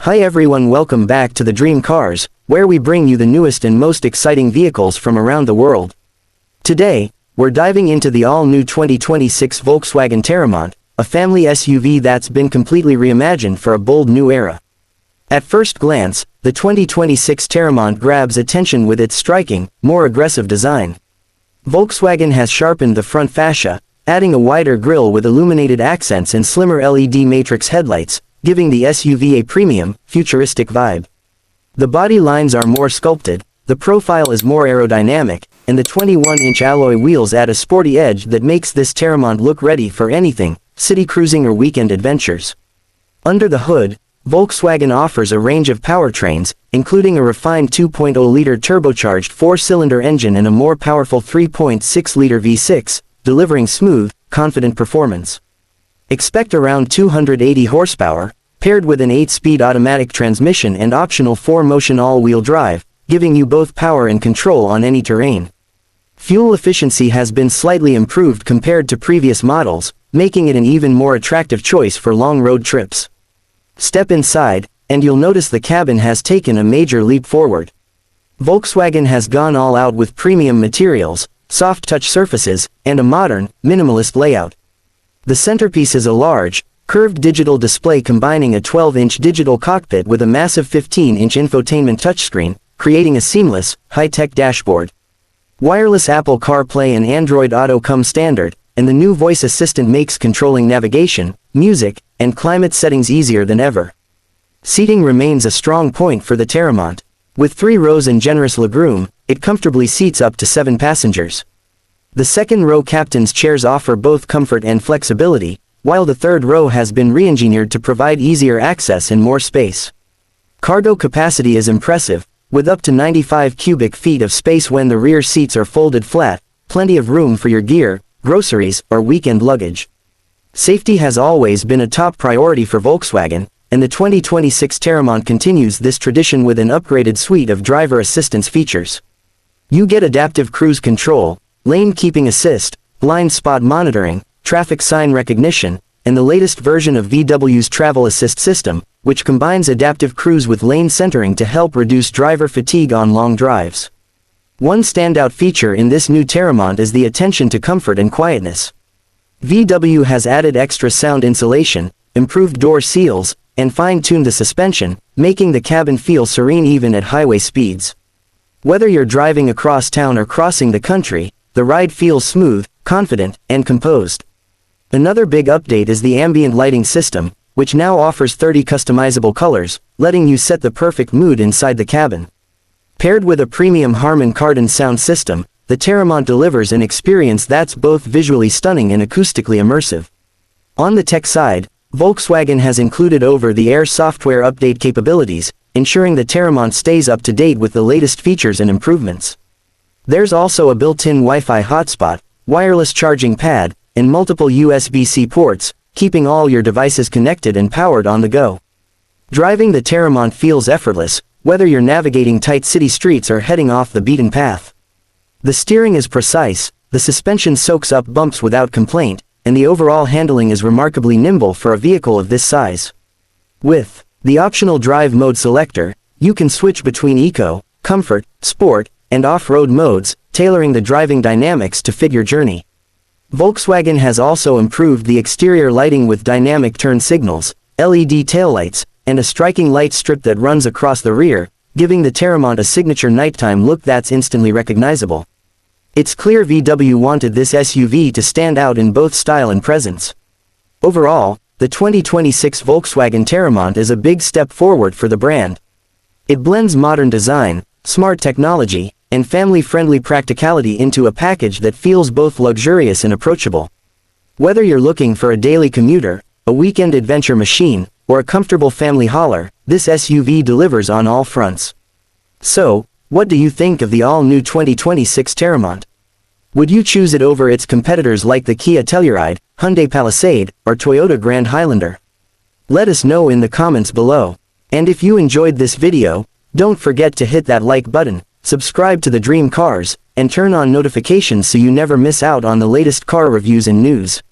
Hi everyone, welcome back to the Dream Cars, where we bring you the newest and most exciting vehicles from around the world. Today, we're diving into the all-new 2026 Volkswagen Teramont, a family SUV that's been completely reimagined for a bold new era. At first glance, the 2026 Teramont grabs attention with its striking, more aggressive design. Volkswagen has sharpened the front fascia, adding a wider grille with illuminated accents and slimmer LED matrix headlights, giving the SUV a premium, futuristic vibe. The body lines are more sculpted, the profile is more aerodynamic, and the 21-inch alloy wheels add a sporty edge that makes this Teramont look ready for anything, city cruising or weekend adventures. Under the hood, Volkswagen offers a range of powertrains, including a refined 2.0-liter turbocharged four-cylinder engine and a more powerful 3.6-liter V6, delivering smooth, confident performance. Expect around 280 horsepower, paired with an 8-speed automatic transmission and optional 4-motion all-wheel drive, giving you both power and control on any terrain. Fuel efficiency has been slightly improved compared to previous models, making it an even more attractive choice for long road trips. Step inside, and you'll notice the cabin has taken a major leap forward. Volkswagen has gone all out with premium materials, soft touch surfaces, and a modern, minimalist layout. The centerpiece is a large, curved digital display combining a 12-inch digital cockpit with a massive 15-inch infotainment touchscreen, creating a seamless, high-tech dashboard. Wireless Apple CarPlay and Android Auto come standard, and the new voice assistant makes controlling navigation, music, and climate settings easier than ever. Seating remains a strong point for the Teramont. With 3 rows and generous legroom, it comfortably seats up to 7 passengers. The second-row captain's chairs offer both comfort and flexibility, while the third row has been re-engineered to provide easier access and more space. Cargo capacity is impressive, with up to 95 cubic feet of space when the rear seats are folded flat, plenty of room for your gear, groceries, or weekend luggage. Safety has always been a top priority for Volkswagen, and the 2026 Teramont continues this tradition with an upgraded suite of driver assistance features. You get adaptive cruise control, lane keeping assist, blind spot monitoring, traffic sign recognition, and the latest version of VW's Travel Assist system, which combines adaptive cruise with lane centering to help reduce driver fatigue on long drives. One standout feature in this new Teramont is the attention to comfort and quietness. VW has added extra sound insulation, improved door seals, and fine-tuned the suspension, making the cabin feel serene even at highway speeds. Whether you're driving across town or crossing the country, the ride feels smooth, confident, and composed. Another big update is the ambient lighting system, which now offers 30 customizable colors, letting you set the perfect mood inside the cabin. Paired with a premium Harman Kardon sound system, the Teramont delivers an experience that's both visually stunning and acoustically immersive. On the tech side, Volkswagen has included over-the-air software update capabilities, ensuring the Teramont stays up to date with the latest features and improvements. There's also a built-in Wi-Fi hotspot, wireless charging pad, and multiple USB-C ports, keeping all your devices connected and powered on the go. Driving the Teramont feels effortless, whether you're navigating tight city streets or heading off the beaten path. The steering is precise, the suspension soaks up bumps without complaint, and the overall handling is remarkably nimble for a vehicle of this size. With the optional drive mode selector, you can switch between eco, comfort, sport, and off-road modes, tailoring the driving dynamics to fit your journey. Volkswagen has also improved the exterior lighting with dynamic turn signals, LED taillights, and a striking light strip that runs across the rear, giving the Teramont a signature nighttime look that's instantly recognizable. It's clear VW wanted this SUV to stand out in both style and presence. Overall, the 2026 Volkswagen Teramont is a big step forward for the brand. It blends modern design, smart technology, and family-friendly practicality into a package that feels both luxurious and approachable. Whether you're looking for a daily commuter, a weekend adventure machine, or a comfortable family hauler, this SUV delivers on all fronts. So, what do you think of the all-new 2026 Teramont? Would you choose it over its competitors like the Kia Telluride, Hyundai Palisade, or Toyota Grand Highlander? Let us know in the comments below. And if you enjoyed this video, don't forget to hit that like button, subscribe to the Dream Cars, and turn on notifications so you never miss out on the latest car reviews and news.